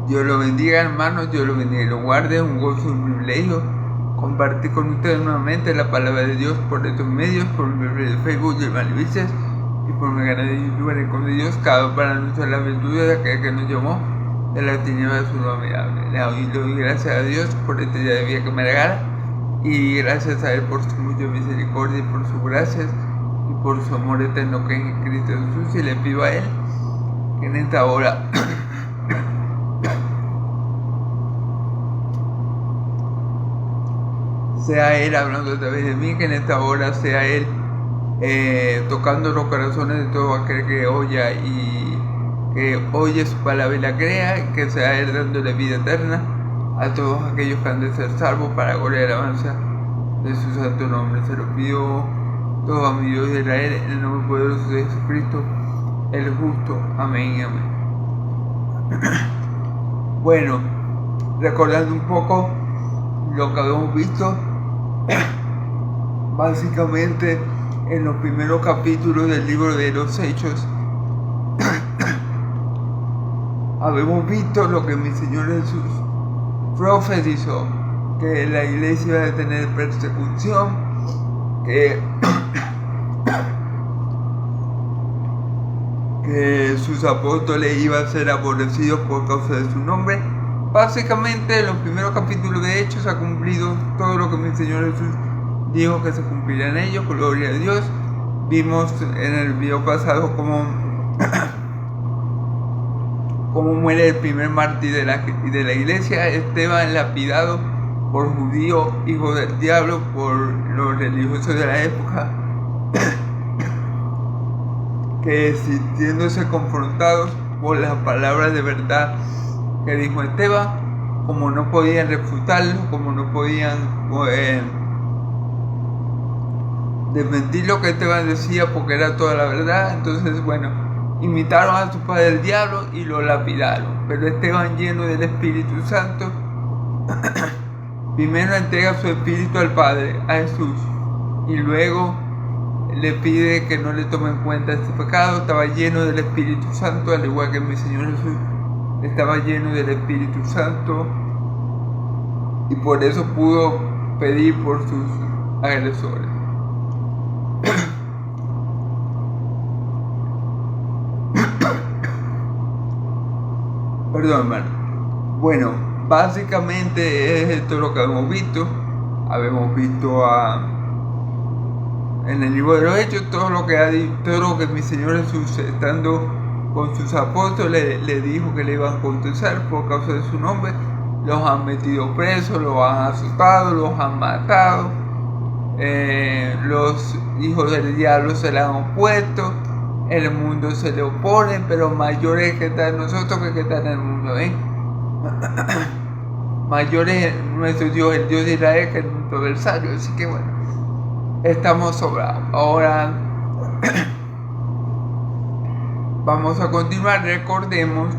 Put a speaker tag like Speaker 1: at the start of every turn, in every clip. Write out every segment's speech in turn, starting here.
Speaker 1: Dios lo bendiga, hermanos, Dios lo bendiga y lo guarde. Un gozo y un privilegio compartir con ustedes nuevamente la palabra de Dios por estos medios, por mi de Facebook y Malvices, y por mi canal de YouTube en el Con de Dios, cada uno para anunciar la virtud de aquel que nos llamó de la tiniebla de su luz admirable. Le doy gracias a Dios por este día de vida que me regala, y gracias a Él por su mucha misericordia y por sus gracias y por su amor eterno que es en Cristo Jesús. Y le pido a Él que en esta hora sea Él hablando a través de mí, que en esta hora sea Él tocando los corazones de todo aquel que oya y que oye su palabra y la crea, y que sea Él dándole vida eterna a todos aquellos que han de ser salvos para gloria y alabanza de su santo nombre. Se lo pido todo a mi Dios de Israel, en el nombre poderoso de Jesucristo, el justo. Amén y amén. Bueno, recordando un poco lo que habíamos visto, básicamente en los primeros capítulos del libro de los Hechos, habíamos visto lo que mi Señor Jesús profetizó, que la iglesia iba a tener persecución, que sus apóstoles iban a ser aborrecidos por causa de su nombre. Básicamente en los primeros capítulos de Hechos se ha cumplido todo lo que mi Señor Jesús dijo que se cumplirá en ellos, gloria a Dios. Vimos en el video pasado cómo muere el primer mártir de la iglesia, Esteban, lapidado por judío, hijo del diablo, por los religiosos de la época, que sintiéndose confrontados por las palabras de verdad que dijo Esteban, como no podían refutarlo, como no podían desmentir lo que Esteban decía porque era toda la verdad, entonces bueno, imitaron a su padre el diablo y lo lapidaron. Pero Esteban, lleno del Espíritu Santo, primero entrega su espíritu al Padre, a Jesús, y luego le pide que no le tome en cuenta este pecado. Estaba lleno del Espíritu Santo, al igual que mi Señor Jesús estaba lleno del Espíritu Santo, y por eso pudo pedir por sus agresores. Perdón, hermano. Bueno, básicamente es esto lo que hemos visto. Habíamos visto en el libro de los Hechos todo lo que mi Señor Jesús, estando con sus apóstoles, le dijo que le iban a contestar por causa de su nombre. Los han metido presos, los han azotado, los han matado. Los hijos del diablo se le han opuesto. El mundo se le opone, pero mayor es que está en nosotros que está en el mundo, mayor es nuestro Dios, el Dios de Israel, que es nuestro adversario. Así que bueno, estamos sobrados. Ahora vamos a continuar. Recordemos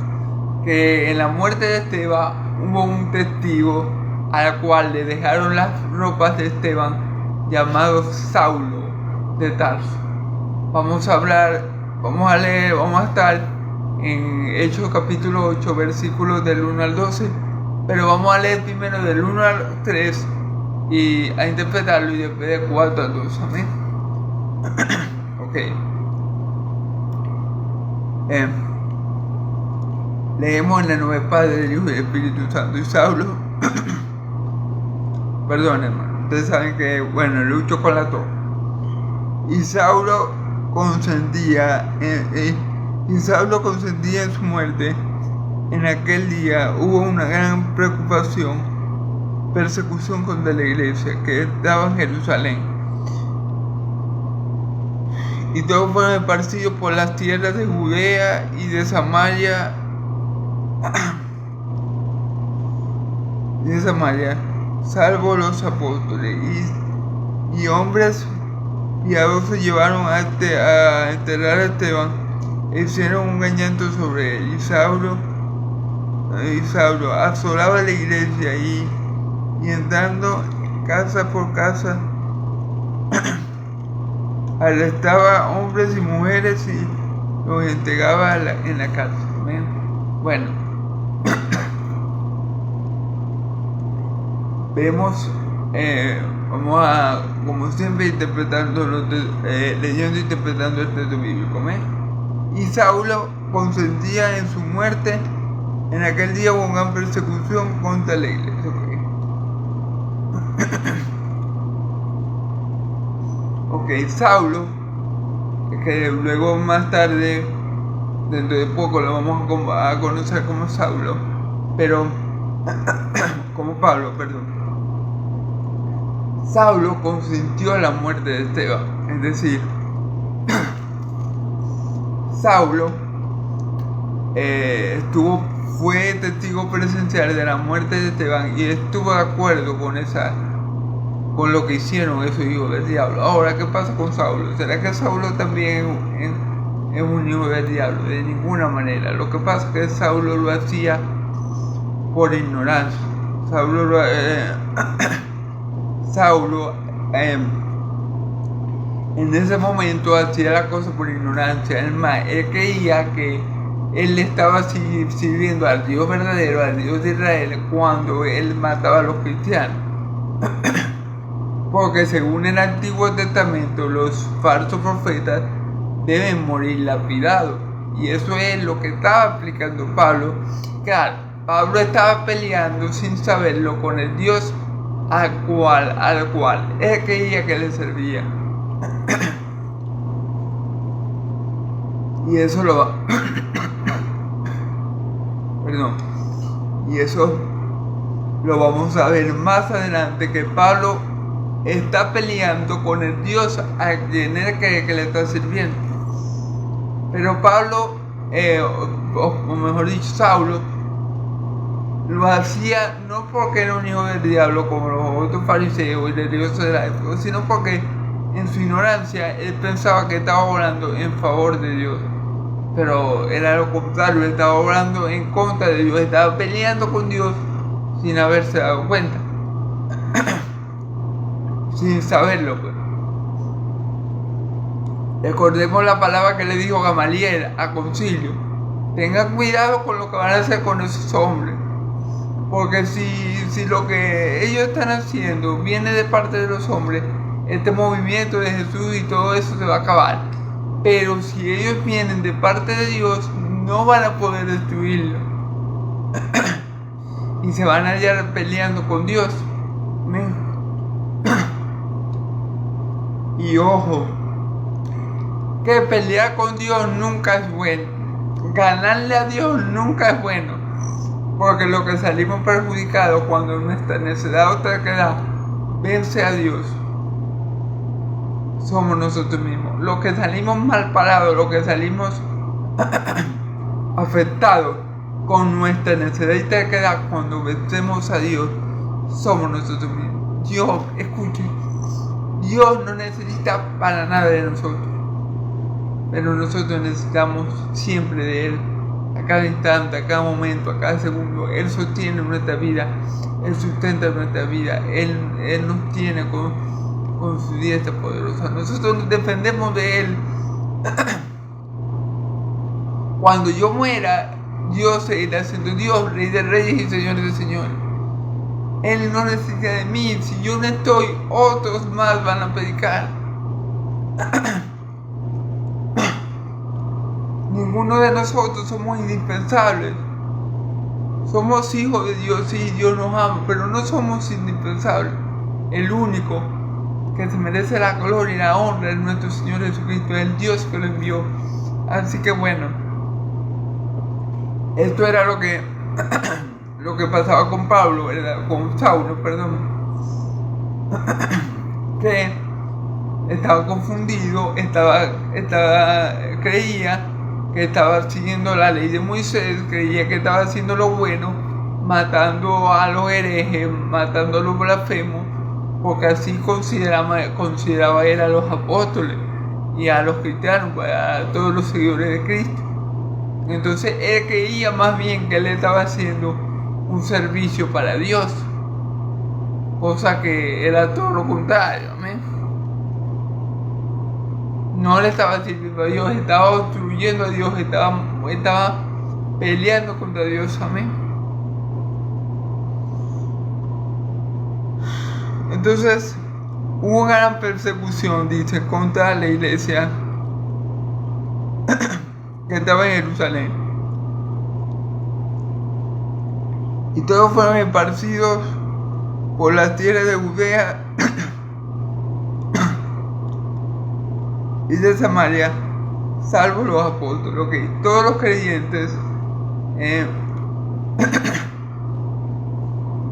Speaker 1: que en la muerte de Esteban hubo un testigo al cual le dejaron las ropas de Esteban, llamado Saulo de Tarso. Vamos a leer, vamos a estar en Hechos capítulo 8, versículos del 1 al 12, pero vamos a leer primero del 1 al 3 y a interpretarlo, y después de 4 al 12, amén. Ok. Leemos en el nombre del Padre, del Hijo y del Espíritu Santo. Y Saulo, perdón, hermano, ustedes saben que, bueno, lucho con la tos. Y Saulo consentía en su muerte. En aquel día hubo una gran persecución contra la iglesia que estaba en Jerusalén, y todos fueron esparcidos por las tierras de Judea y de Samaria, salvo los apóstoles, y hombres piadosos llevaron a enterrar a Esteban e hicieron un engañamiento sobre él. Y Saulo asolaba la iglesia y entrando casa por casa arrestaba hombres y mujeres y los entregaba en la cárcel. Bueno, vemos, vamos a, como siempre, interpretando leyendo e interpretando el texto bíblico. ¿Amén? Y Saulo consentía en su muerte en aquel día hubo una gran persecución contra la iglesia. Ok, Saulo, que luego más tarde, dentro de poco lo vamos a conocer como Saulo, pero como Pablo, perdón. Saulo consintió la muerte de Esteban, es decir, Saulo fue testigo presencial de la muerte de Esteban y estuvo de acuerdo con lo que hicieron esos hijos del diablo. Ahora, ¿qué pasa con Saulo? ¿Será que Saulo también es un hijo del diablo? De ninguna manera. Lo que pasa es que Saulo lo hacía por ignorancia. Saulo en ese momento hacía la cosa por ignorancia. Él creía que él estaba sirviendo al Dios verdadero, al Dios de Israel, cuando él mataba a los cristianos. Porque según el Antiguo Testamento, los falsos profetas deben morir lapidados. Y eso es lo que estaba aplicando Pablo. Claro, Pablo estaba peleando sin saberlo con el Dios al cual él creía que le servía. Y eso Y eso lo vamos a ver más adelante, que Pablo está peleando con el Dios a quien él cree que le está sirviendo. Pero Pablo, o mejor dicho, Saulo, lo hacía no porque era un hijo del diablo como los otros fariseos y religiosos de la época, sino porque en su ignorancia él pensaba que estaba orando en favor de Dios. Pero era lo contrario, él estaba orando en contra de Dios, estaba peleando con Dios sin haberse dado cuenta. Sin saberlo, pues. Recordemos la palabra que le dijo Gamaliel a Concilio: tengan cuidado con lo que van a hacer con esos hombres, porque si lo que ellos están haciendo viene de parte de los hombres, este movimiento de Jesús y todo eso se va a acabar. Pero si ellos vienen de parte de Dios, no van a poder destruirlo. Y se van a hallar peleando con Dios. Y ojo, que pelear con Dios nunca es bueno. Ganarle a Dios nunca es bueno. Porque lo que salimos perjudicados cuando nuestra necesidad o terquedad vence a Dios, somos nosotros mismos. Los que salimos mal parados, los que salimos afectados con nuestra necesidad y terquedad cuando vencemos a Dios, somos nosotros mismos. Dios, escuchen, Dios no necesita para nada de nosotros, pero nosotros necesitamos siempre de Él. A cada instante, a cada momento, a cada segundo. Él sostiene nuestra vida, Él sustenta nuestra vida, Él nos tiene con su diestra poderosa. Nosotros dependemos de Él. Cuando yo muera, Dios seguirá siendo Dios, Rey de reyes y Señor de señores. Él no necesita de mí. Si yo no estoy, otros más van a predicar. Ninguno de nosotros somos indispensables. Somos hijos de Dios y Dios nos ama, pero no somos indispensables. El único que se merece la gloria y la honra es nuestro Señor Jesucristo, el Dios que lo envió. Así que bueno, esto era lo que pasaba con Pablo, ¿verdad? Con Saulo, perdón. Que estaba confundido, creía que estaba siguiendo la ley de Moisés, creía que estaba haciendo lo bueno, matando a los herejes, matando a los blasfemos, porque así consideraba él a los apóstoles y a los cristianos, a todos los seguidores de Cristo. Entonces él creía más bien que él estaba haciendo un servicio para Dios, cosa que era todo lo contrario. Amén. No le estaba sirviendo a Dios, estaba obstruyendo a Dios, estaba peleando contra Dios. Amén. Entonces hubo una gran persecución, dice, contra la iglesia que estaba en Jerusalén. Y todos fueron esparcidos por las tierras de Judea y de Samaria, salvo los apóstoles. Okay. Todos los creyentes,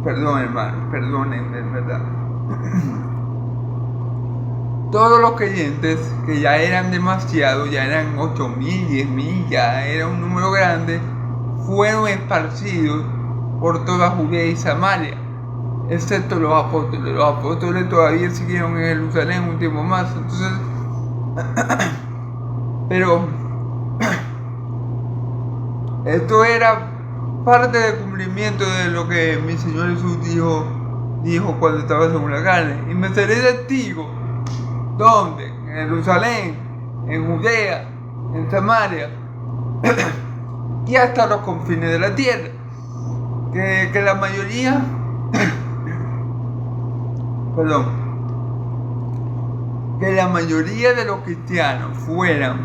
Speaker 1: perdón hermano, perdónenme, en verdad. Todos los creyentes, que ya eran demasiados, ya eran 8.000, 10.000, ya era un número grande, fueron esparcidos por toda Judea y Samaria, excepto los apóstoles. Los apóstoles todavía siguieron en Jerusalén un tiempo más. Entonces, pero esto era parte del cumplimiento de lo que mi Señor Jesús dijo cuando estaba según la carne. Y me seré testigo, ¿dónde? En Jerusalén, en Judea, en Samaria y hasta los confines de la tierra. Que la mayoría que la mayoría de los cristianos fueran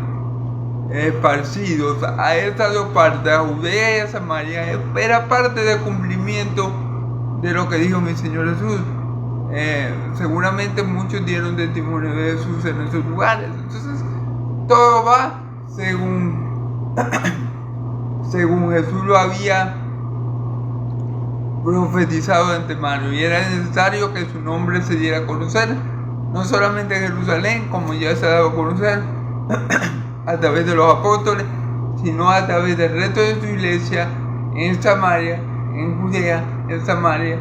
Speaker 1: esparcidos a estas dos partes, a Judea y a Samaria, era parte del cumplimiento de lo que dijo mi Señor Jesús. Seguramente muchos dieron testimonio de Jesús en esos lugares. Entonces todo va según Jesús lo había profetizado de antemano, y era necesario que su nombre se diera a conocer, no solamente en Jerusalén, como ya se ha dado a conocer a través de los apóstoles, sino a través del resto de su iglesia en Samaria, en Judea, en Samaria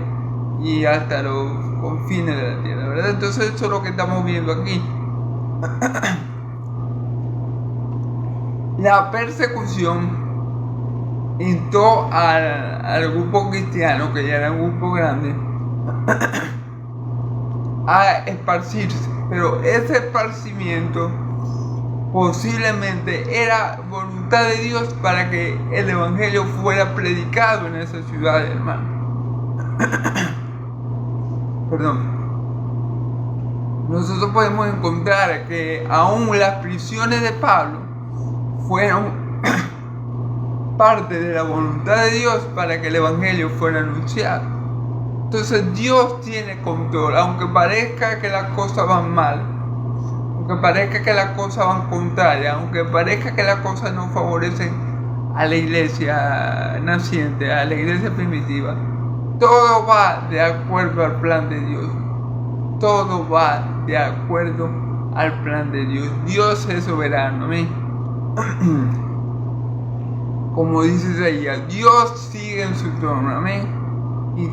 Speaker 1: y hasta los confines de la tierra, ¿verdad? Entonces eso es lo que estamos viendo aquí. La persecución instó al grupo cristiano, que ya era un grupo grande, a esparcirse, pero ese esparcimiento posiblemente era voluntad de Dios para que el evangelio fuera predicado en esa ciudad, hermano. Perdón. Nosotros podemos encontrar que aún las prisiones de Pablo fueron parte de la voluntad de Dios para que el evangelio fuera anunciado. Entonces Dios tiene control, aunque parezca que las cosas van mal, aunque parezca que las cosas van contrarias, aunque parezca que las cosas no favorecen a la iglesia naciente, a la iglesia primitiva. Todo va de acuerdo al plan de Dios. Todo va de acuerdo al plan de Dios. Dios es soberano, amén. Como dice Isaías, Dios sigue en su trono, amén. Y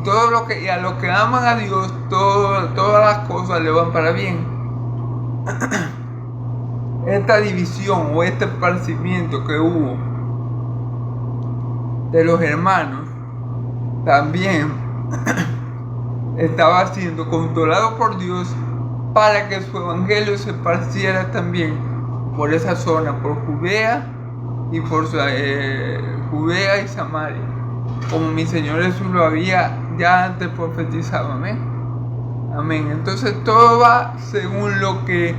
Speaker 1: a los que aman a Dios, todas las cosas le van para bien. Esta división o este esparcimiento que hubo de los hermanos también estaba siendo controlado por Dios para que su evangelio se esparciera también por esa zona, por Judea y por Judea y Samaria, como mi Señor Jesús lo había ya antes profetizado, amén. Amén. Entonces todo va según lo que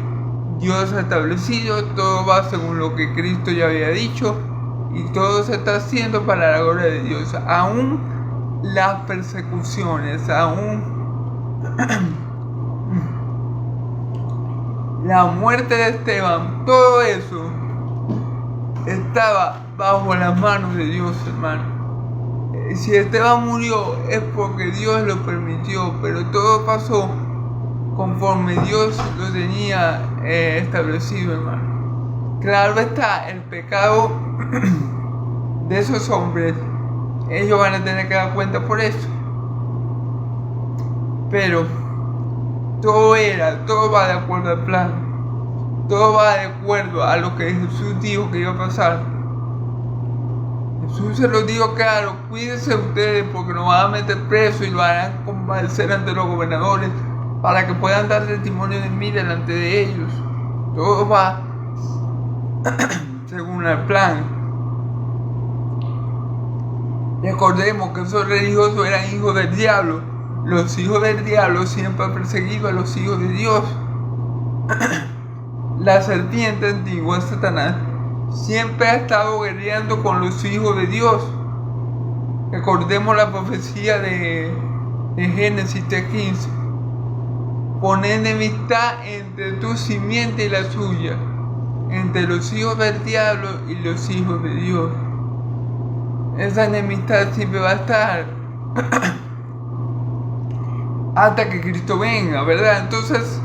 Speaker 1: Dios ha establecido, todo va según lo que Cristo ya había dicho, y todo se está haciendo para la gloria de Dios. Aún las persecuciones, aún la muerte de Esteban, todo eso estaba bajo las manos de Dios, hermano. Si Esteban murió es porque Dios lo permitió, pero todo pasó conforme Dios lo tenía establecido, hermano. Claro está, el pecado de esos hombres, ellos van a tener que dar cuenta por eso. Pero todo va de acuerdo al plan. Todo va de acuerdo a lo que Jesús dijo que iba a pasar. Jesús se lo dijo claro: cuídense ustedes porque nos van a meter preso y lo harán comparecer ante los gobernadores para que puedan dar testimonio de mí delante de ellos. Todo va según el plan. Recordemos que esos religiosos eran hijos del diablo los hijos del diablo siempre han perseguido a los hijos de Dios. La serpiente antigua, Satanás, siempre ha estado guerreando con los hijos de Dios. Recordemos la profecía de Génesis 3:15. Pon enemistad entre tu simiente y la suya, entre los hijos del diablo y los hijos de Dios. Esa enemistad siempre va a estar hasta que Cristo venga, ¿verdad? Entonces,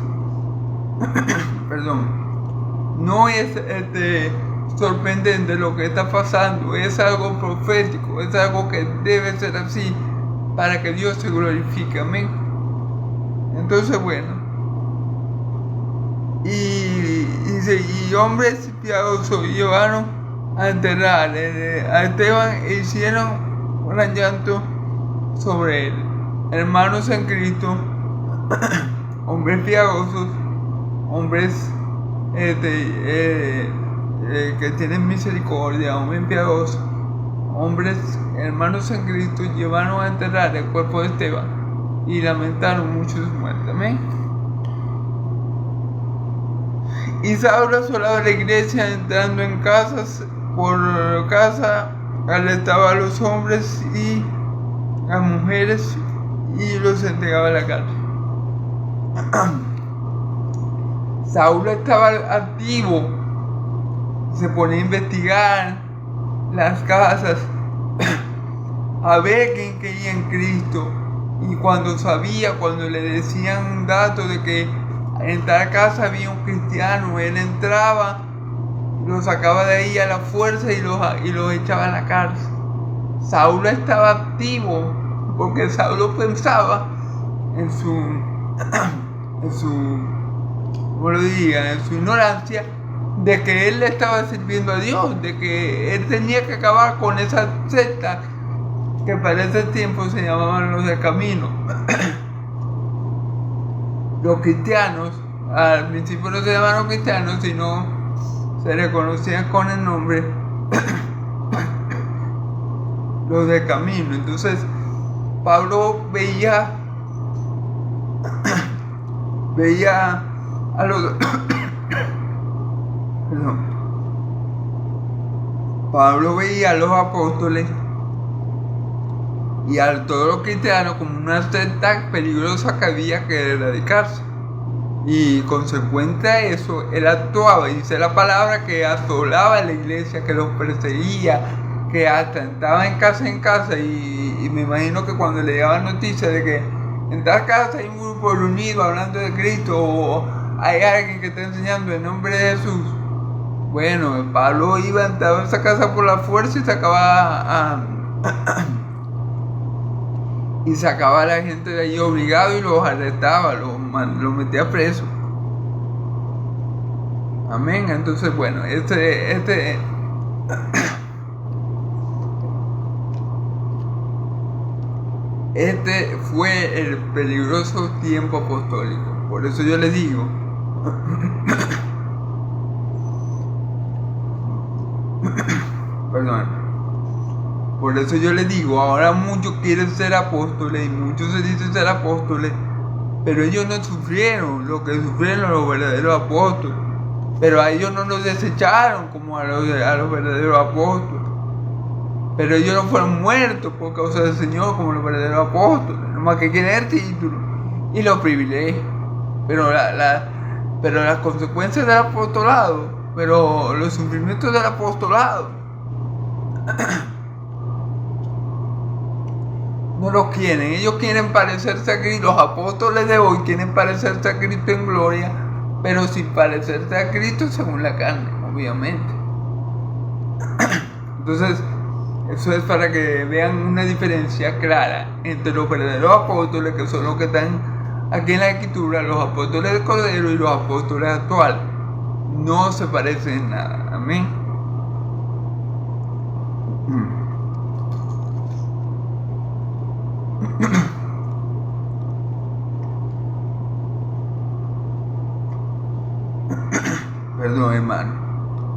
Speaker 1: no es sorprendente lo que está pasando, es algo profético, es algo que debe ser así para que Dios se glorifique, amén. Entonces, bueno, y hombres piadosos llevaron a enterrar a Esteban e hicieron un gran llanto sobre él. Hermanos en Cristo, hombres piadosos, hombres que tienen misericordia, hombres piadosos, hombres, hermanos en Cristo, llevaron a enterrar el cuerpo de Esteban y lamentaron mucho su muerte. Amén. Y Saulo asolaba la iglesia, entrando en casas por casa, alertaba a los hombres y a mujeres y los entregaba a la cárcel. Saulo estaba activo, se ponía a investigar las casas, a ver quién creía en Cristo. Y cuando le decían un dato de que en tal casa había un cristiano, él entraba, lo sacaba de ahí a la fuerza y los echaba a la cárcel. Saulo estaba activo porque Saulo pensaba en su ignorancia de que él le estaba sirviendo a Dios, de que él tenía que acabar con esa secta que para ese tiempo se llamaban los del camino. Los cristianos, al principio no se llamaban cristianos, sino se reconocían con el nombre los del camino. Entonces Pablo veía a los Pablo veía a los apóstoles y a todos los cristianos como una secta peligrosa que había que erradicarse. Y consecuente a eso, él actuaba, dice la palabra, que asolaba a la iglesia, que los perseguía, que hasta entraba en casa y me imagino que cuando le llegaban noticias de que en tal casa hay un grupo reunido hablando de Cristo o hay alguien que está enseñando el nombre de Jesús, bueno, Pablo iba a entrar a esa casa por la fuerza y sacaba a la gente de allí obligado y los arrestaba, los metía preso. Amén. Entonces, bueno, este fue el peligroso tiempo apostólico. Por eso yo les digo, por eso yo les digo, ahora muchos quieren ser apóstoles y muchos se dicen ser apóstoles, pero ellos no sufrieron lo que sufrieron los verdaderos apóstoles. Pero a ellos no los desecharon como a los verdaderos apóstoles. Pero ellos no fueron muertos por causa del Señor como los verdaderos apóstoles. Nomás que quieren el título y los privilegios. Pero las consecuencias del apostolado, pero los sufrimientos del apostolado, no los quieren. Ellos quieren parecerse a Cristo. Los apóstoles de hoy quieren parecerse a Cristo en gloria, pero sin parecerse a Cristo según la carne, obviamente. Entonces, eso es para que vean una diferencia clara entre los verdaderos apóstoles, que son los que están aquí en la Escritura, los apóstoles del Cordero, y los apóstoles actuales. No se parecen en nada. Amén. Perdón, hermano.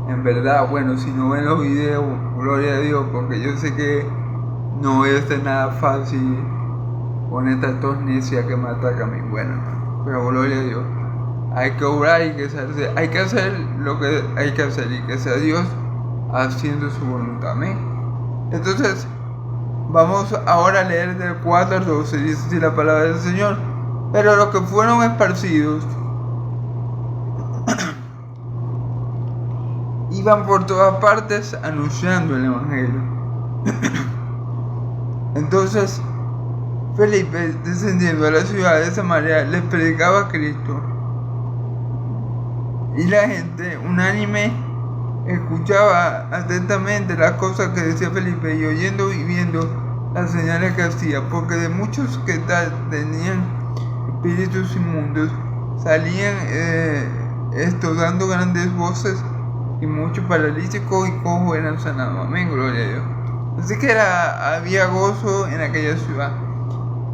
Speaker 1: En verdad, bueno, si no ven los videos, gloria a Dios, porque yo sé que no voy a hacer nada fácil con esta tos necia que me ataca a mí. Bueno, pero gloria a Dios. Hay que obrar y hay que hacer lo que hay que hacer y que sea Dios haciendo su voluntad. Amén. Entonces, vamos ahora a leer del 4 al 12. Dice así la palabra del Señor. Pero los que fueron esparcidos iban por todas partes anunciando el Evangelio. Entonces, Felipe, descendiendo a la ciudad de Samaria, les predicaba a Cristo. Y la gente, unánime, escuchaba atentamente las cosas que decía Felipe y oyendo y viendo las señales que hacía, porque de muchos que tenían espíritus inmundos salían estos dando grandes voces, y muchos paralíticos y cojos eran sanados. Amén, gloria a Dios. Así que había gozo en aquella ciudad.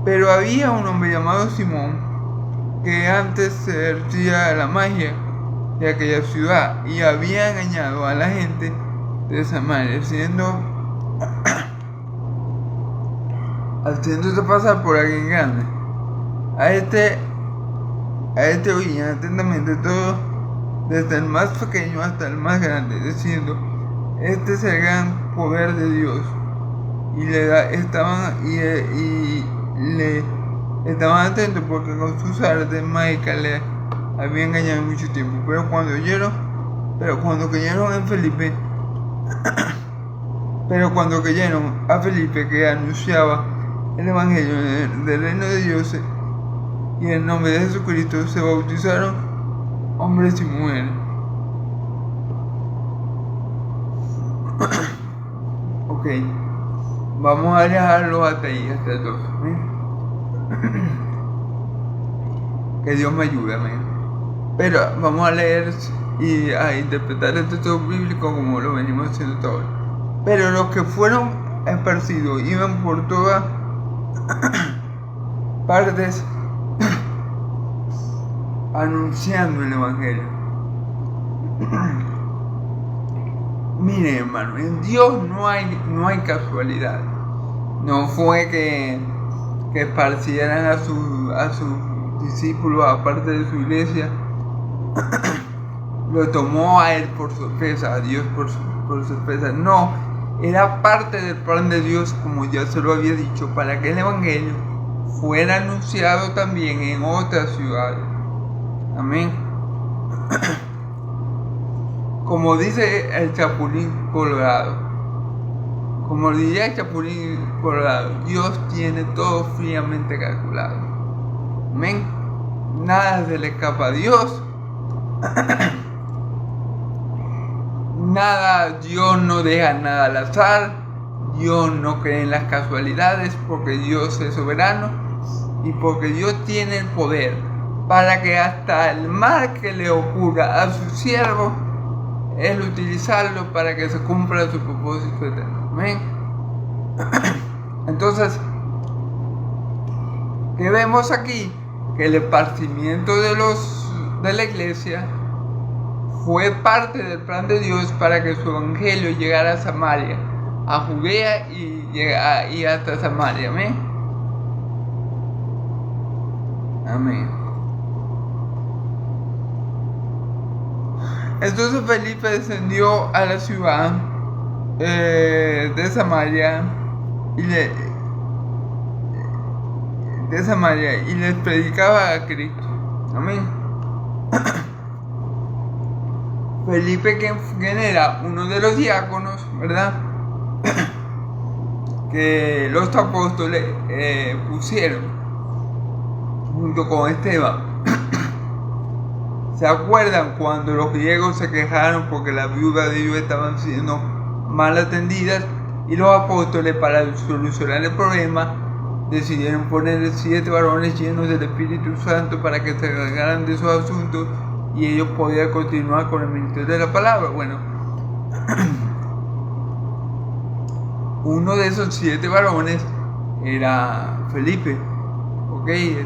Speaker 1: Pero había un hombre llamado Simón, que antes se ejercía la magia de aquella ciudad y había engañado a la gente de Samaria, haciéndose pasar por alguien grande. A este oían atentamente todo, desde el más pequeño hasta el más grande, diciendo: este es el gran poder de Dios. Y le estaban atentos, porque con sus artes mágicas le había engañado mucho tiempo. Pero cuando creyeron a Felipe, que anunciaba el Evangelio del reino de Dios y el nombre de Jesucristo, se bautizaron hombres y mujeres. Ok, vamos a dejarlo hasta ahí, hasta el 2. Que Dios me ayude, amén. Pero vamos a leer y a interpretar el texto bíblico como lo venimos haciendo todo. Pero los que fueron esparcidos iban por todas partes anunciando el Evangelio. Miren, hermano, en Dios no hay casualidad. No fue que esparcieran a sus discípulos aparte de su iglesia. Lo tomó a él por sorpresa, a Dios por sorpresa. No, era parte del plan de Dios, como ya se lo había dicho, para que el Evangelio fuera anunciado también en otras ciudades. Amén. Como dice el Chapulín Colorado, como diría el Chapulín Colorado, Dios tiene todo fríamente calculado. Amén. Nada se le escapa a Dios. Dios no deja nada al azar. Dios no cree en las casualidades, porque Dios es soberano y porque Dios tiene el poder para que hasta el mal que le ocurra a su siervo, Él utilizarlo para que se cumpla su propósito eterno. Amén. Entonces, ¿qué vemos aquí? Que el esparcimiento de la iglesia fue parte del plan de Dios para que su evangelio llegara a Samaria, a Judea y hasta Samaria. Amén. Amén. Entonces Felipe descendió a la ciudad de Samaria y les predicaba a Cristo. Amén. Felipe, quien era uno de los diáconos, ¿verdad? Que los apóstoles pusieron junto con Esteban. ¿Se acuerdan cuando los griegos se quejaron porque las viudas de ellos estaban siendo mal atendidas? Y los apóstoles, para solucionar el problema, decidieron poner 7 varones llenos del Espíritu Santo para que se encargaran de esos asuntos y ellos podían continuar con el ministerio de la palabra. Bueno, uno de esos 7 varones era Felipe, que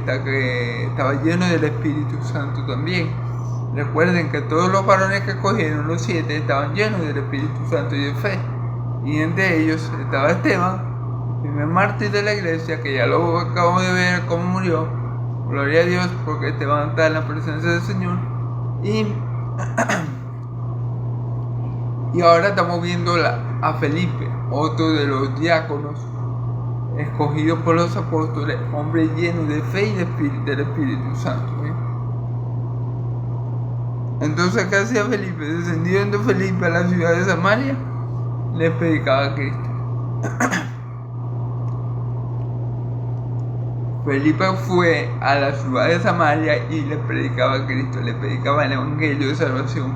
Speaker 1: estaba lleno del Espíritu Santo también. Recuerden que todos los varones que cogieron, los 7, estaban llenos del Espíritu Santo y de fe. Y entre ellos estaba Esteban, el primer mártir de la iglesia, que ya lo acabamos de ver cómo murió, gloria a Dios, porque Esteban está en la presencia del Señor. Y ahora estamos viendo a Felipe, otro de los diáconos escogido por los apóstoles, hombre lleno de fe y del Espíritu Santo. Entonces, ¿qué hacía Felipe? Descendiendo Felipe a la ciudad de Samaria, le predicaba a Cristo. Felipe fue a la ciudad de Samaria y le predicaba a Cristo, le predicaba el evangelio de salvación,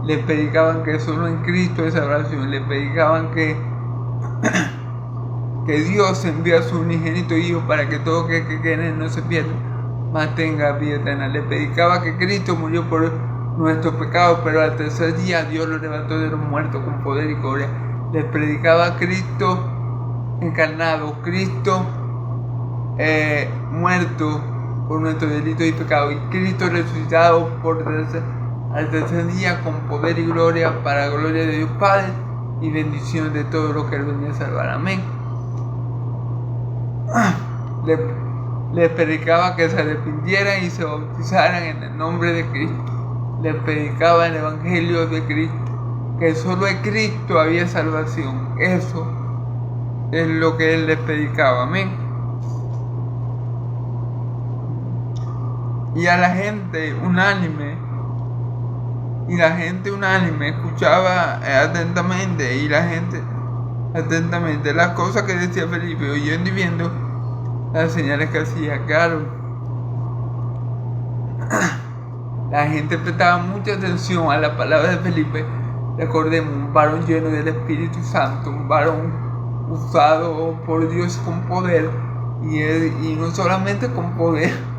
Speaker 1: le predicaban que solo en Cristo hay salvación, le predicaban que Dios envía a su unigénito Hijo para que todo que cree en él no se pierda, mas tenga vida eterna. Le predicaba que Cristo murió por nuestros pecados, pero al tercer día Dios lo levantó de los muertos con poder y gloria. Le predicaba a Cristo encarnado, Cristo muerto por nuestros delitos y pecados, y Cristo resucitado al tercer día con poder y gloria, para la gloria de Dios Padre y bendición de todo lo que Él venía a salvar. Amén. Les predicaba que se arrepintieran y se bautizaran en el nombre de Cristo. Les predicaba el evangelio de Cristo, que solo en Cristo había salvación. Eso es lo que Él les predicaba. Amén. Y a la gente unánime, escuchaba atentamente, y la gente atentamente las cosas que decía Felipe, oyendo y viendo las señales que hacía. Claro, la gente prestaba mucha atención a la palabra de Felipe. Recordemos, un varón lleno del Espíritu Santo, un varón usado por Dios con poder, y no solamente con poder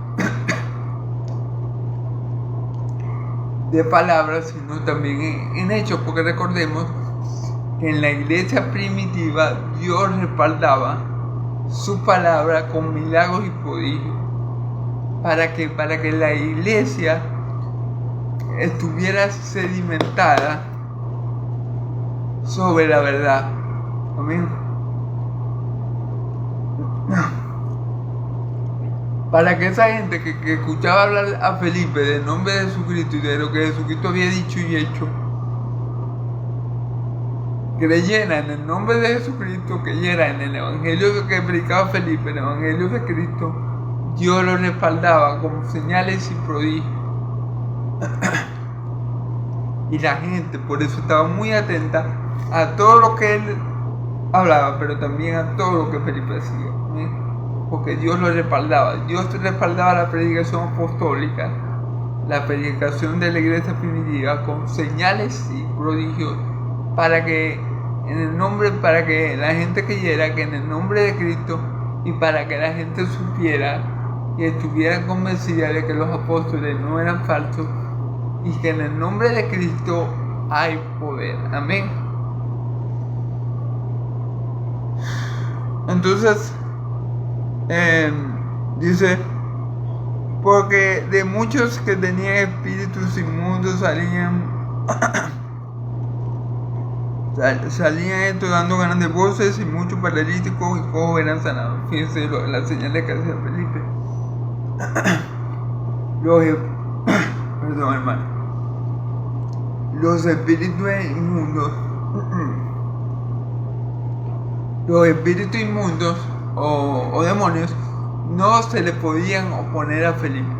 Speaker 1: de palabras, sino también en hechos, porque recordemos que en la iglesia primitiva Dios respaldaba su palabra con milagros y prodigios, para que la iglesia estuviera sedimentada sobre la verdad. Amén. Para que esa gente que escuchaba hablar a Felipe del nombre de Jesucristo y de lo que Jesucristo había dicho y hecho, creyera en el nombre de Jesucristo, creyera en el evangelio que predicaba Felipe, el evangelio de Cristo, Dios lo respaldaba con señales y prodigios. Y la gente por eso estaba muy atenta a todo lo que él hablaba, pero también a todo lo que Felipe hacía, porque Dios lo respaldaba. Dios respaldaba la predicación apostólica, la predicación de la iglesia primitiva con señales y prodigios, para que la gente creyera que en el nombre de Cristo, y para que la gente supiera y estuviera convencida de que los apóstoles no eran falsos y que en el nombre de Cristo hay poder. Amén. Entonces dice, porque de muchos que tenían espíritus inmundos salían estos dando grandes voces, y muchos paralíticos y cojos eran sanados. Fíjense la señal que hacía Felipe. Perdón, hermano. Los espíritus inmundos o demonios no se le podían oponer a Felipe.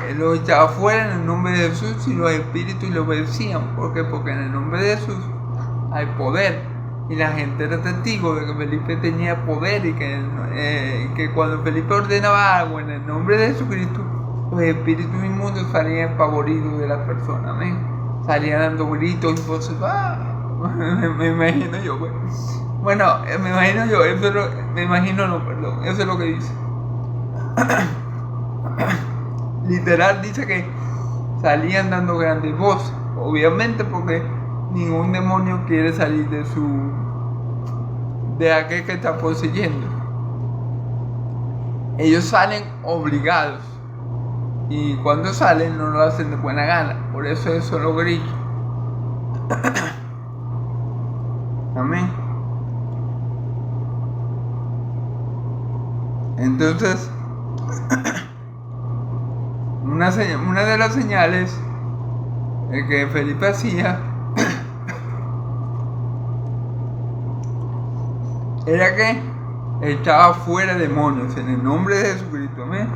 Speaker 1: Él los echaba fuera en el nombre de Jesús, y los espíritus lo obedecían. ¿Por qué? Porque en el nombre de Jesús hay poder, y la gente era testigo de que Felipe tenía poder, y que cuando Felipe ordenaba algo en el nombre de Jesucristo, los espíritus inmundos salían espavoridos de la persona. Amén. Salían dando gritos y voces. Me imagino yo, pues. Bueno, me imagino yo, eso es lo que dice. Literal dice que salían dando grandes voces, obviamente porque ningún demonio quiere salir de aquel que está poseyendo. Ellos salen obligados, y cuando salen no lo hacen de buena gana, por eso lo gritos. Amén. Entonces, una de las señales que Felipe hacía era que echaba fuera demonios en el nombre de Jesucristo. Amén.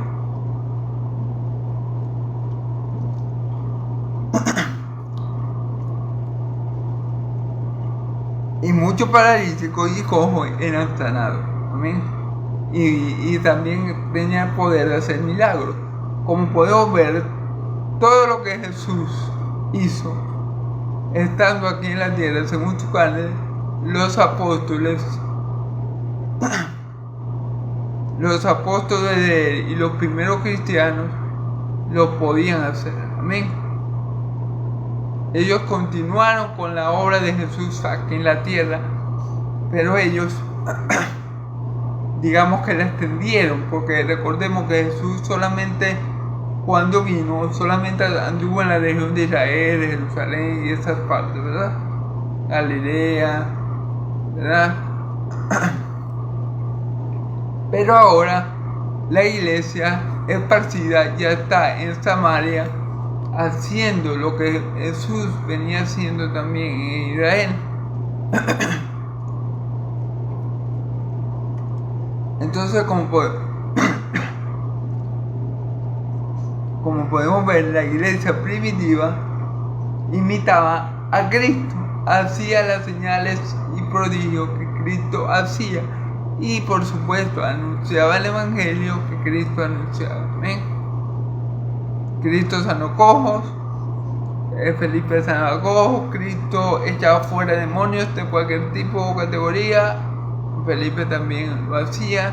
Speaker 1: Y muchos paralíticos y cojos eran sanados. Amén. Y también tenía el poder de hacer milagros. Como podemos ver, todo lo que Jesús hizo estando aquí en la tierra, según su carne, los apóstoles de él y los primeros cristianos lo podían hacer. Amén. Ellos continuaron con la obra de Jesús aquí en la tierra, pero ellos digamos que la extendieron, porque recordemos que Jesús solamente cuando vino, solamente anduvo en la región de Israel, de Jerusalén y esas partes, ¿verdad? Galilea, ¿verdad? Pero ahora la iglesia esparcida ya está en Samaria, haciendo lo que Jesús venía haciendo también en Israel. Entonces, como podemos ver, la iglesia primitiva imitaba a Cristo, hacía las señales y prodigios que Cristo hacía y por supuesto anunciaba el evangelio que Cristo anunciaba. ¿Amén? Cristo sanó cojos, Felipe sanaba cojos, Cristo echaba fuera demonios de cualquier tipo o categoría, Felipe también lo hacía.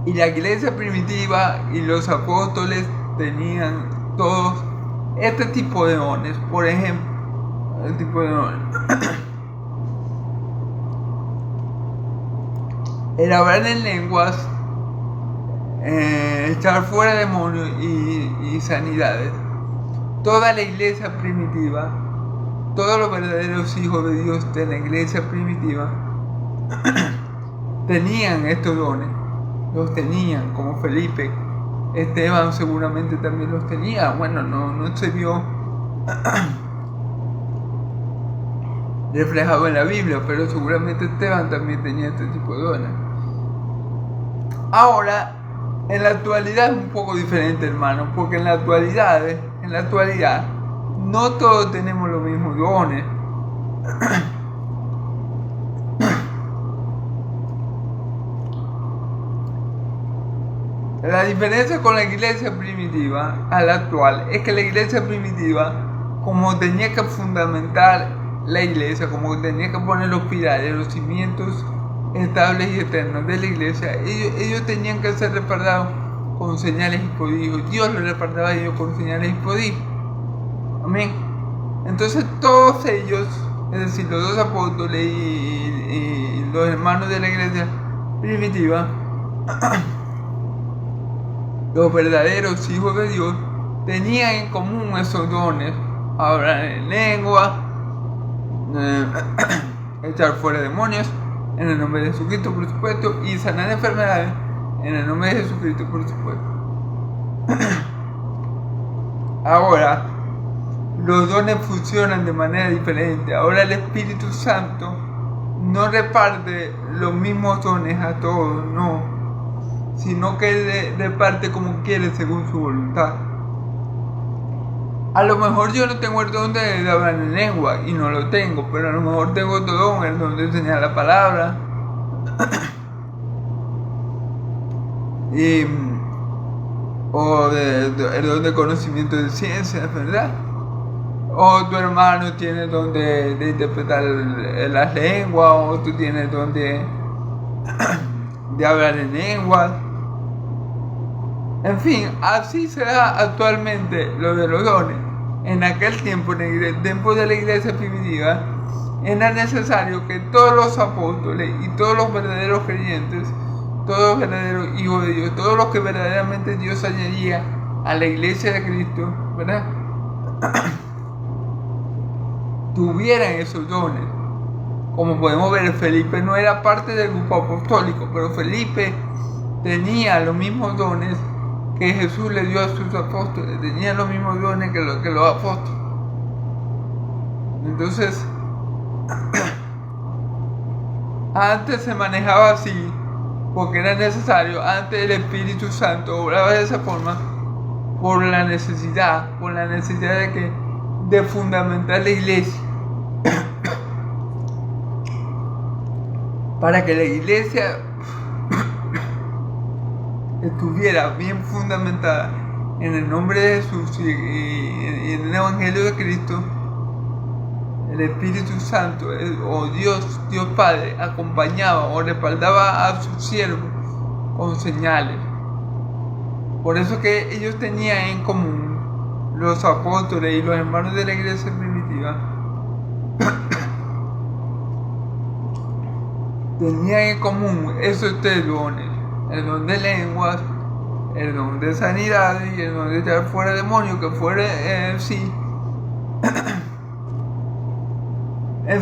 Speaker 1: Y la iglesia primitiva y los apóstoles tenían todos este tipo de dones. Por ejemplo, el tipo de dones. El hablar en lenguas, echar fuera demonios y sanidades. Toda la iglesia primitiva, todos los verdaderos hijos de Dios de la iglesia primitiva tenían estos dones. Los tenían, como Felipe. Esteban seguramente también los tenía. Bueno, no se vio reflejado en la Biblia, pero seguramente Esteban también tenía este tipo de dones. Ahora, en la actualidad es un poco diferente, hermano, porque en la actualidad no todos tenemos los mismos dones. La diferencia con la iglesia primitiva a la actual es que la iglesia primitiva, como tenía que fundamentar la iglesia, como tenía que poner los pilares, los cimientos estables y eternos de la iglesia, ellos tenían que ser respaldados con señales y prodigios. Dios los respaldaba a ellos con señales y prodigios. Amén. Entonces todos ellos, es decir, los dos apóstoles y los hermanos de la iglesia primitiva, los verdaderos hijos de Dios, tenían en común esos dones: hablar en lengua, echar fuera demonios en el nombre de Jesucristo, por supuesto, y sanar enfermedades en el nombre de Jesucristo, por supuesto. Ahora, los dones funcionan de manera diferente. Ahora el Espíritu Santo no reparte los mismos dones a todos, no, sino que reparte como quiere según su voluntad. A lo mejor yo no tengo el don de hablar en lengua, y no lo tengo, pero a lo mejor tengo otro don, el don de enseñar la palabra, o el don de conocimiento de ciencias, ¿verdad? O tu hermano tiene el don de interpretar las lenguas, o tú tienes el don de hablar en lenguas. En fin, así se da actualmente lo de los dones. En aquel tiempo, en el tiempo de la iglesia primitiva, era necesario que todos los apóstoles y todos los verdaderos creyentes, todos los verdaderos hijos de Dios, todos los que verdaderamente Dios añadía a la iglesia de Cristo, ¿verdad?, tuvieran esos dones, Como podemos ver, Felipe no era parte del grupo apostólico, pero Felipe tenía los mismos dones que Jesús le dio a sus apóstoles, tenía los mismos dones que los apóstoles. Entonces, antes se manejaba así, porque era necesario, antes el Espíritu Santo obraba de esa forma, por la necesidad de fundamentar la iglesia. Para que la iglesia estuviera bien fundamentada en el nombre de Jesús y en el Evangelio de Cristo, el Espíritu Santo o Dios Padre acompañaba o respaldaba a sus siervos con señales. Por eso que ellos tenían en común, los apóstoles y los hermanos de la iglesia primitiva, tenían en común esos tres dones: el don de lenguas, el don de sanidad y el don de echar fuera demonios, que fuera en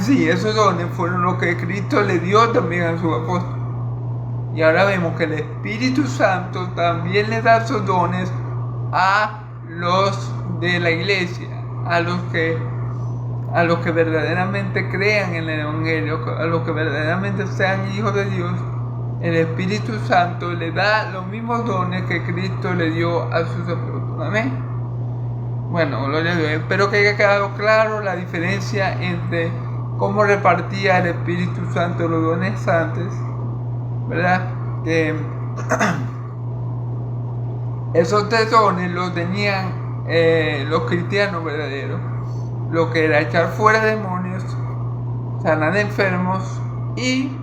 Speaker 1: sí, esos dones fueron los que Cristo le dio también a sus apóstoles. Y ahora vemos que el Espíritu Santo también le da esos dones a los de la iglesia, a los que verdaderamente crean en el Evangelio, a los que verdaderamente sean hijos de Dios. El Espíritu Santo le da los mismos dones que Cristo le dio a sus apóstoles. Amén. Bueno, gloria a Dios. Espero que haya quedado claro la diferencia entre cómo repartía el Espíritu Santo los dones antes, ¿verdad? Que esos tres dones los tenían los cristianos verdaderos, lo que era echar fuera demonios, sanar enfermos y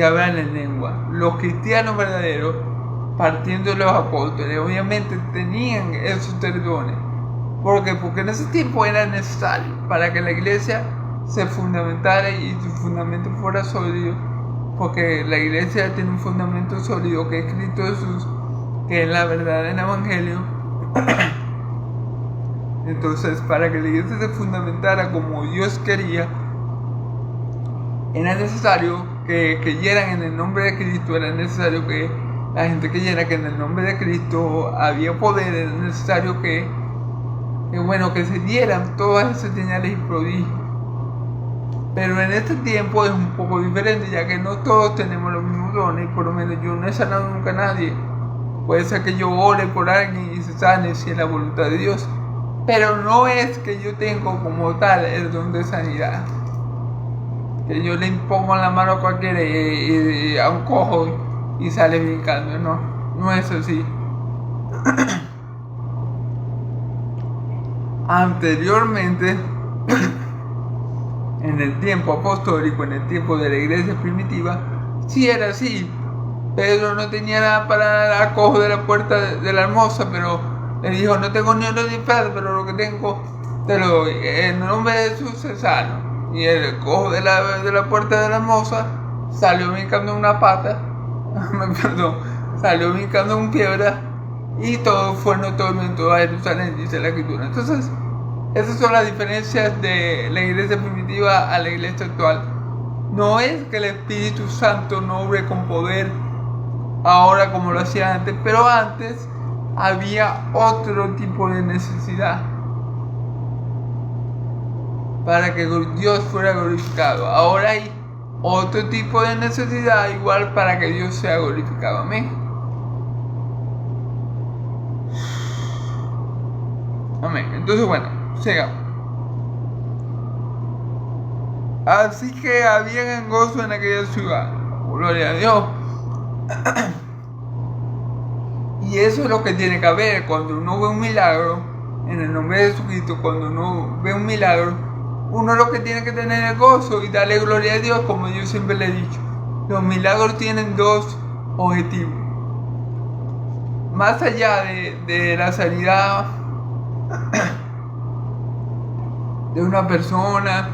Speaker 1: hablar en lengua. Los cristianos verdaderos, partiendo de los apóstoles, obviamente tenían esos tres dones. ¿Por qué? Porque en ese tiempo era necesario para que la iglesia se fundamentara y su fundamento fuera sólido, porque la iglesia tiene un fundamento sólido que es Cristo Jesús, que es la verdad del Evangelio. Entonces, para que la iglesia se fundamentara como Dios quería, era necesario que creyeran en el nombre de Cristo, era necesario que la gente creyera que en el nombre de Cristo había poder, era necesario que se dieran todas esas señales y prodigios. Pero en este tiempo es un poco diferente, ya que no todos tenemos los mismos dones, y por lo menos yo no he sanado nunca a nadie. Puede ser que yo ore por alguien y se sane si es la voluntad de Dios, pero no es que yo tengo como tal el don de sanidad, que yo le impongo la mano a cualquiera y a un cojo y sale brincando. No es así. Anteriormente, en el tiempo apostólico, en el tiempo de la iglesia primitiva, sí era así. Pedro no tenía nada para dar al cojo de la puerta de la hermosa, pero le dijo: no tengo ni oro ni plata, pero lo que tengo te lo doy. En el nombre de Jesús se sano. Y el cojo de la puerta de la hermosa salió brincando en una pata, salió brincando en piedra, y todo fue notorio en toda Jerusalén, dice la Escritura. Entonces, esas son las diferencias de la iglesia primitiva a la iglesia actual. No es que el Espíritu Santo no obre con poder ahora como lo hacía antes, pero antes había otro tipo de necesidad para que Dios fuera glorificado. Ahora hay otro tipo de necesidad igual para que Dios sea glorificado. Amén. Amén. Entonces, bueno, sigamos. Así que había gozo en aquella ciudad. Gloria a Dios. Y eso es lo que tiene que haber cuando uno ve un milagro en el nombre de Jesucristo. Cuando uno ve un milagro, uno lo que tiene que tener es gozo y darle gloria a Dios, como yo siempre le he dicho. Los milagros tienen dos objetivos. Más allá de la sanidad de una persona,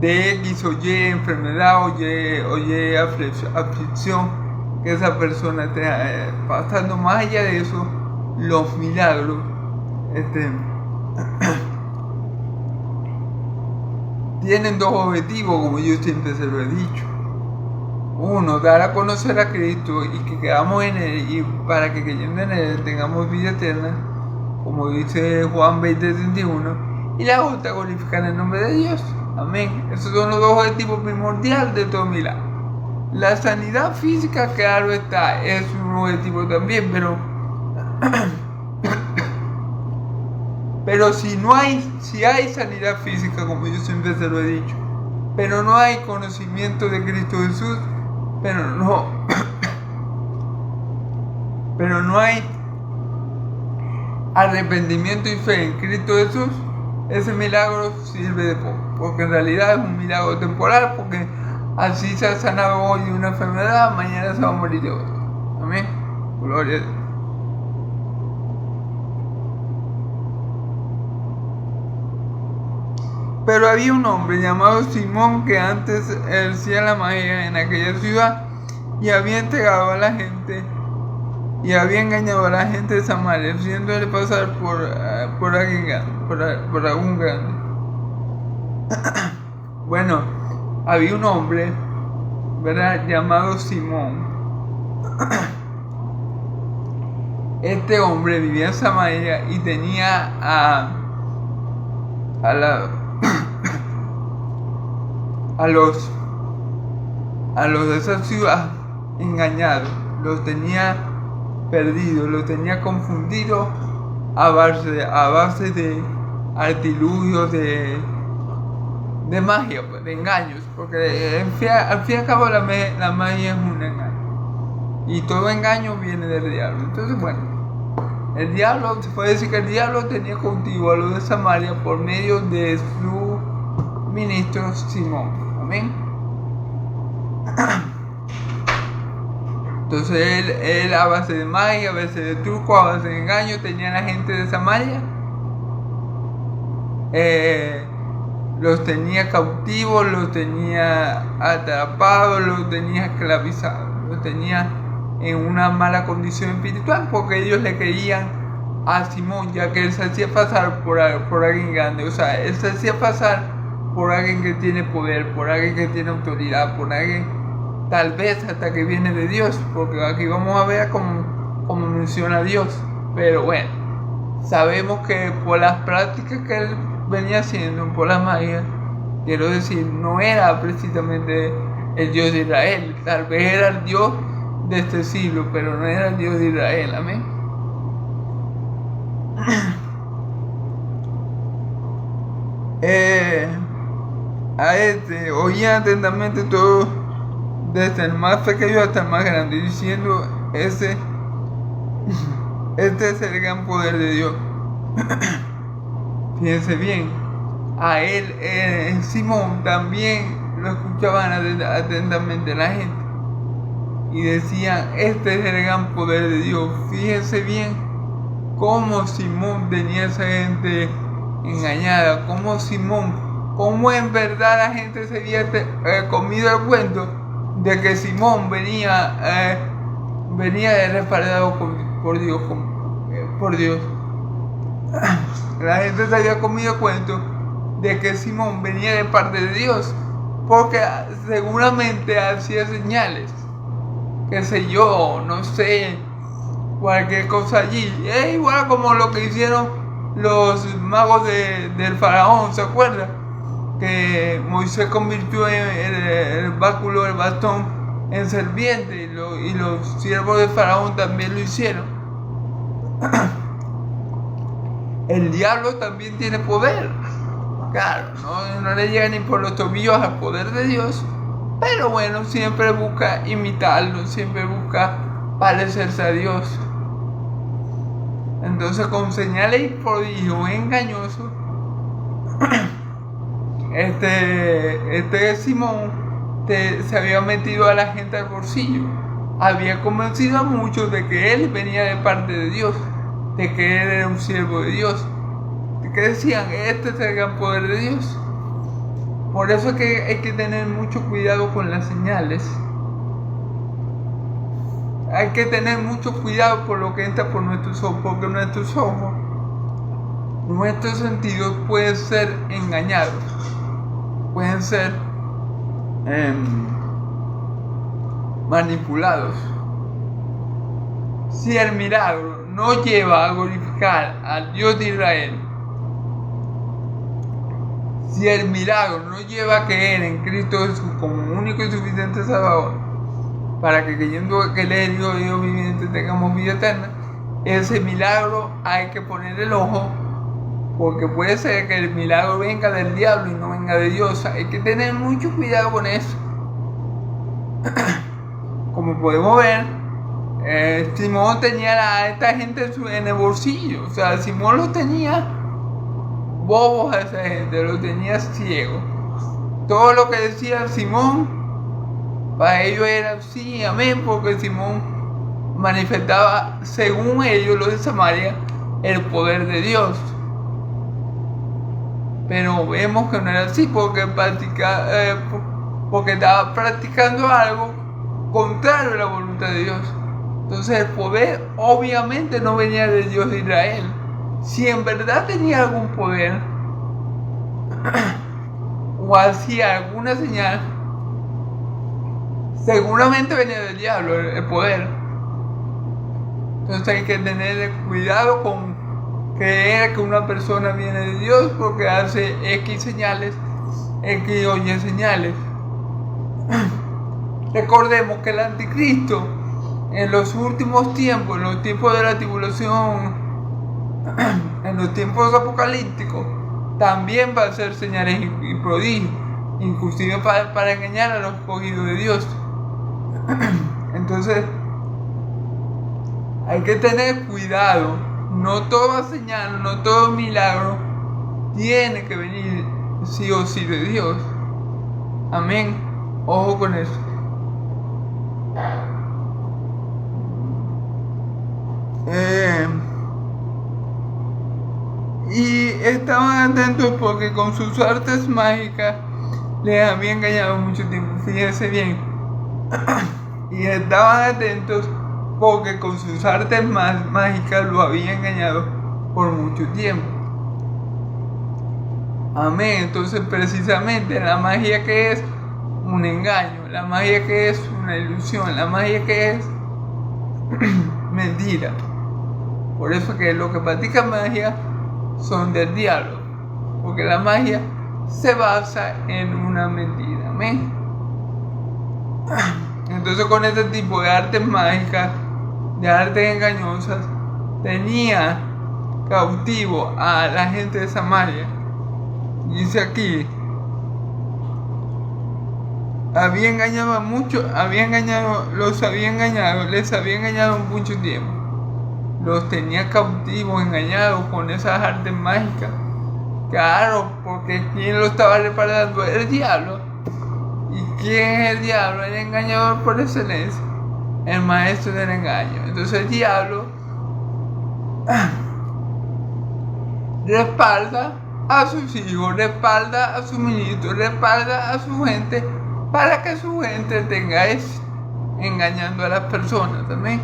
Speaker 1: de X o Y enfermedad o Y aflicción que esa persona esté pasando, más allá de eso, los milagros tienen dos objetivos, como yo siempre se lo he dicho. Uno, dar a conocer a Cristo y que quedamos en Él, y para que creyendo en Él tengamos vida eterna, como dice Juan 20:31. Y la otra, glorificar el nombre de Dios. Amén. Esos son los dos objetivos primordiales de todo milagro. La sanidad física, claro está, es un objetivo también, pero si hay sanidad física, como yo siempre se lo he dicho, pero no hay conocimiento de Cristo Jesús, pero no hay arrepentimiento y fe en Cristo Jesús, ese milagro sirve de poco, porque en realidad es un milagro temporal, porque así se ha sanado hoy de una enfermedad, mañana se va a morir de otra. Amén. Gloria a Dios. Pero había un hombre llamado Simón que antes ejercía la magia en aquella ciudad y había entregado a la gente y había engañado a la gente de Samaria, haciéndole pasar por algún grande. Bueno, había un hombre, ¿verdad?, llamado Simón. Este hombre vivía en Samaria y tenía a los de esa ciudad engañados, los tenía perdidos, los tenía confundidos a base de artilugios, de magia, pues, de engaños, porque al fin y al cabo la magia es un engaño y todo engaño viene del diablo. Entonces, bueno, el diablo, se puede decir que el diablo tenía cautivo a los de Samaria por medio de su ministro Simón. Amén. Entonces él a base de magia, a base de truco, a base de engaño, tenía a la gente de Samaria, los tenía cautivos, los tenía atrapados, los tenía esclavizados, los tenía en una mala condición espiritual, porque ellos le creían a Simón, ya que él se hacía pasar por alguien grande. O sea, él se hacía pasar por alguien que tiene poder, por alguien que tiene autoridad, por alguien tal vez hasta que viene de Dios, porque aquí vamos a ver cómo menciona a Dios. Pero bueno, sabemos que por las prácticas que él venía haciendo, por la magia, quiero decir, no era precisamente el Dios de Israel. Tal vez era el Dios de este siglo, pero no era el Dios de Israel. Amén. Oían atentamente todo, desde el más pequeño hasta el más grande, diciendo: este es el gran poder de Dios. Fíjense bien, a él, Simón, también lo escuchaban atentamente la gente y decían: este es el gran poder de Dios. Fíjense bien cómo Simón tenía a esa gente engañada, cómo en verdad la gente se había comido el cuento de que Simón venía respaldado por Dios. La gente se había comido el cuento de que Simón venía de parte de Dios, porque seguramente hacía señales, qué sé yo, no sé, cualquier cosa allí. Es igual como lo que hicieron los magos del faraón, ¿se acuerdan? Que Moisés convirtió el báculo, el bastón, en serpiente, y los siervos del faraón también lo hicieron. El diablo también tiene poder. Claro, no le llega ni por los tobillos al poder de Dios, pero bueno, siempre busca imitarlo, siempre busca parecerse a Dios. Entonces, con señales y prodigios engañosos, Simón se había metido a la gente al bolsillo. Había convencido a muchos de que él venía de parte de Dios, de que él era un siervo de Dios, de que decían: este es el gran poder de Dios. Por eso es que hay que tener mucho cuidado con las señales. hay que tener mucho cuidado por lo que entra por nuestros ojos, porque nuestros ojos, nuestros sentidos pueden ser engañados, pueden ser manipulados. Si el milagro no lleva a glorificar al Dios de Israel, si el milagro no lleva a creer en Cristo Jesús como único y suficiente Salvador, para que creyendo que Él es Dios viviente tengamos vida eterna, ese milagro hay que poner el ojo, porque puede ser que el milagro venga del diablo y no venga de Dios. Hay que tener mucho cuidado con eso. Como podemos ver, Simón tenía a esta gente en el bolsillo. O sea, Simón los tenía bobos a esa gente, los tenía ciegos. Todo lo que decía Simón, para ellos era sí, amén, porque Simón manifestaba, según ellos, los de Samaria, el poder de Dios. Pero vemos que no era así, porque estaba practicando algo contrario a la voluntad de Dios. Entonces el poder obviamente no venía del Dios de Israel. Si en verdad tenía algún poder o hacía alguna señal, seguramente venía del diablo el poder. Entonces hay que tener cuidado con creer que una persona viene de Dios porque hace X señales, X o Y señales. Recordemos que el anticristo en los últimos tiempos, en los tiempos de la tribulación, en los tiempos apocalípticos, también va a hacer señales y prodigios, inclusive para engañar a los escogidos de Dios. Entonces hay que tener cuidado. No toda señal, no todo milagro tiene que venir sí o sí de Dios. Amén. Ojo con eso. Y estaban atentos porque con sus artes mágicas les había engañado mucho tiempo. Fíjense bien. Y estaban atentos porque con sus artes mágicas lo había engañado por mucho tiempo. Amén. Entonces precisamente la magia que es un engaño, la magia que es una ilusión, la magia que es mentira. Por eso que los que practican magia son del diablo, porque la magia se basa en una mentira. Amén. Entonces con este tipo de artes mágicas, de artes engañosas, tenía cautivo a la gente de Samaria. Dice aquí, les había engañado mucho tiempo. Los tenía cautivos, engañados con esas artes mágicas. Claro, porque ¿quién lo estaba reparando? El diablo. ¿Y quién es el diablo? El engañador por excelencia, el maestro del engaño. Entonces el diablo respalda a sus hijos, respalda a sus ministros, respalda a su gente, para que su gente tenga eso, engañando a las personas también.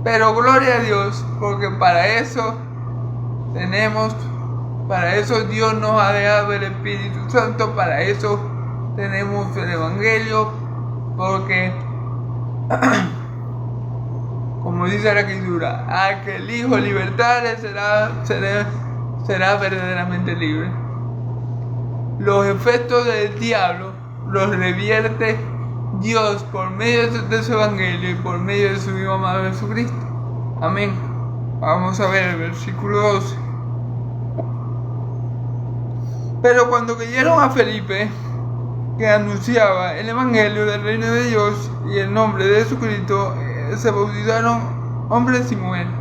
Speaker 1: Pero gloria a Dios, porque para eso Dios nos ha dejado el Espíritu Santo, para eso tenemos el Evangelio, porque como dice la Escritura, al que el Hijo libertare será verdaderamente libre. Los efectos del diablo los revierte Dios por medio de su Evangelio y por medio de su Hijo amado Jesucristo. Amén. Vamos a ver el versículo 12. Pero cuando creyeron a Felipe, que anunciaba el Evangelio del reino de Dios y el nombre de Jesucristo, se bautizaron hombres y mujeres.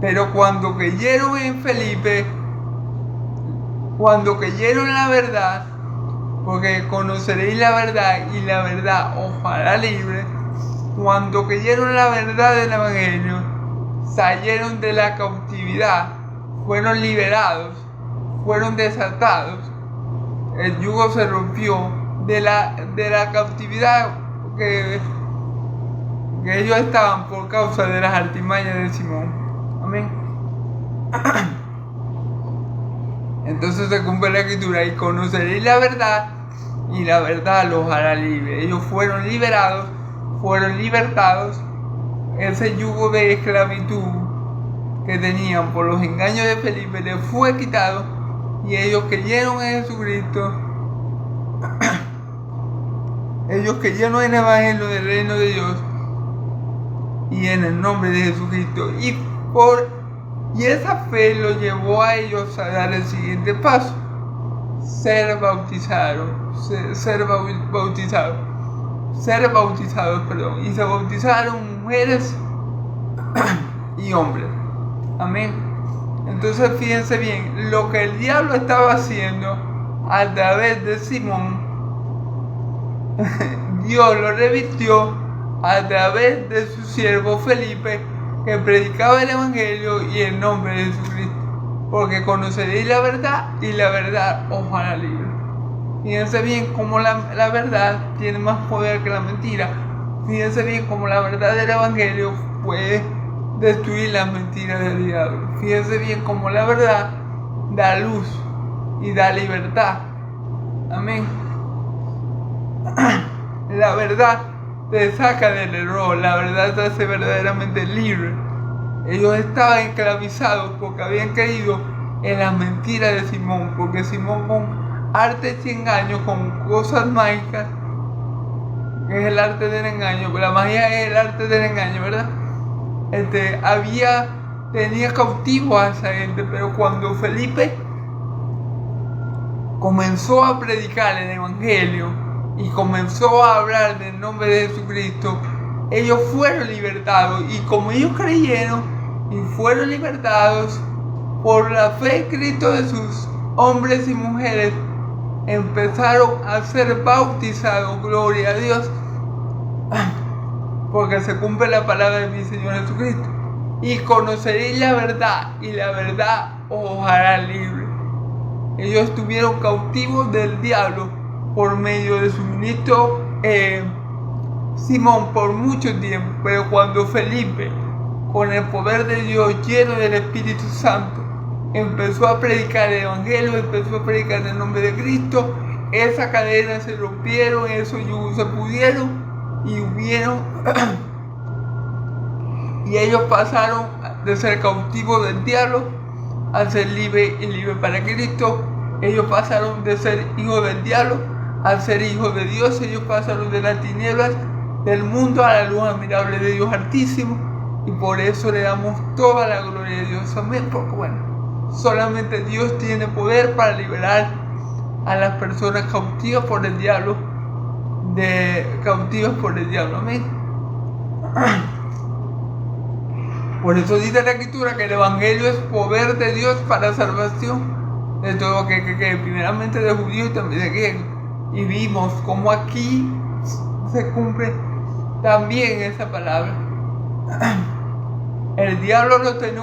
Speaker 1: Pero cuando creyeron en Felipe, cuando creyeron en la verdad, porque conoceréis la verdad y la verdad os hará libre, cuando creyeron en la verdad del Evangelio, salieron de la cautividad, fueron liberados, fueron desatados. el yugo se rompió de la cautividad que ellos estaban por causa de las artimañas de Simón. Amén. Entonces se cumple la escritura: y conoceréis la verdad, y la verdad los hará libres. Ellos fueron liberados, fueron libertados. Ese yugo de esclavitud que tenían por los engaños de Felipe les fue quitado, y ellos creyeron en Jesucristo. Ellos creyeron en el evangelio del reino de Dios y en el nombre de Jesucristo, y esa fe los llevó a ellos a dar el siguiente paso: ser bautizados, y se bautizaron mujeres y hombres. Amén. Entonces fíjense bien lo que el diablo estaba haciendo a través de Simón. Dios lo revirtió a través de su siervo Felipe, que predicaba el evangelio y el nombre de Jesucristo. Porque conoceréis la verdad, y la verdad os hará libre. Fíjense bien cómo la verdad tiene más poder que la mentira. Fíjense bien cómo la verdad del evangelio puede destruir las mentiras del diablo. Fíjense bien cómo la verdad da luz y da libertad. Amén. La verdad te saca del error, la verdad te hace verdaderamente libre. Ellos estaban esclavizados porque habían creído en las mentiras de Simón, porque Simón, con artes y engaños, con cosas mágicas, que es el arte del engaño, la magia es el arte del engaño, ¿verdad? Tenía cautivo a esa gente, pero cuando Felipe comenzó a predicar el evangelio y comenzó a hablar del nombre de Jesucristo, ellos fueron libertados. Y como ellos creyeron y fueron libertados por la fe en Cristo Jesús, hombres y mujeres empezaron a ser bautizados. Gloria a Dios, porque se cumple la palabra de mi Señor Jesucristo: y conoceréis la verdad, y la verdad os hará libre. Ellos estuvieron cautivos del diablo por medio de su ministro Simón por mucho tiempo, pero cuando Felipe, con el poder de Dios, lleno del Espíritu Santo, empezó a predicar el evangelio, empezó a predicar el nombre de Cristo, esas cadenas se rompieron, esos yugos se pudieron y hubieron y ellos pasaron de ser cautivos del diablo a ser libres y libres para Cristo. Ellos pasaron de ser hijos del diablo a ser hijos de Dios. Ellos pasaron de las tinieblas del mundo a la luz admirable de Dios Altísimo, y por eso le damos toda la gloria a Dios. Amén. Porque bueno, solamente Dios tiene poder para liberar a las personas cautivas por el diablo, Amén. Por eso dice la Escritura que el evangelio es poder de Dios para salvación de todo aquel que cree, primeramente de judíos y también de griegos. Y vimos cómo aquí se cumple también esa palabra. El diablo los tenía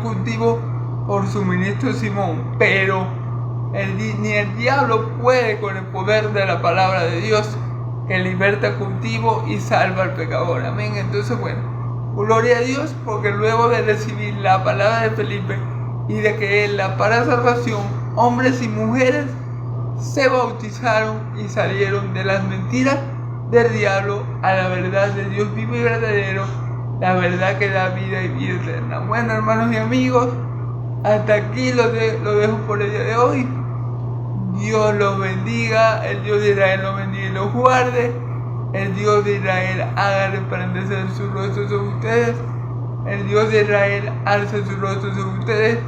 Speaker 1: cultivo por su ministro Simón, pero ni el diablo puede con el poder de la palabra de Dios, que liberta cultivo y salva al pecador. Amén. Entonces, bueno, gloria a Dios, porque luego de recibir la palabra de Felipe y de creerla para salvación, hombres y mujeres se bautizaron y salieron de las mentiras del diablo a la verdad de Dios vivo y verdadero, la verdad que da vida y vida eterna. Bueno, hermanos y amigos, hasta aquí lo dejo por el día de hoy. Dios los bendiga, el Dios de Israel los bendiga y los guarde. El Dios de Israel haga resplandecer su rostro sobre ustedes. El Dios de Israel alce su rostro sobre ustedes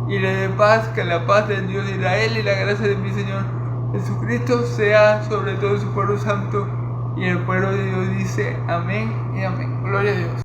Speaker 1: y les dé paz. Que la paz del Dios de Israel y la gracia de mi Señor Jesucristo sea sobre todo su pueblo santo. Y el pueblo de Dios dice amén y amén. Gloria a Dios.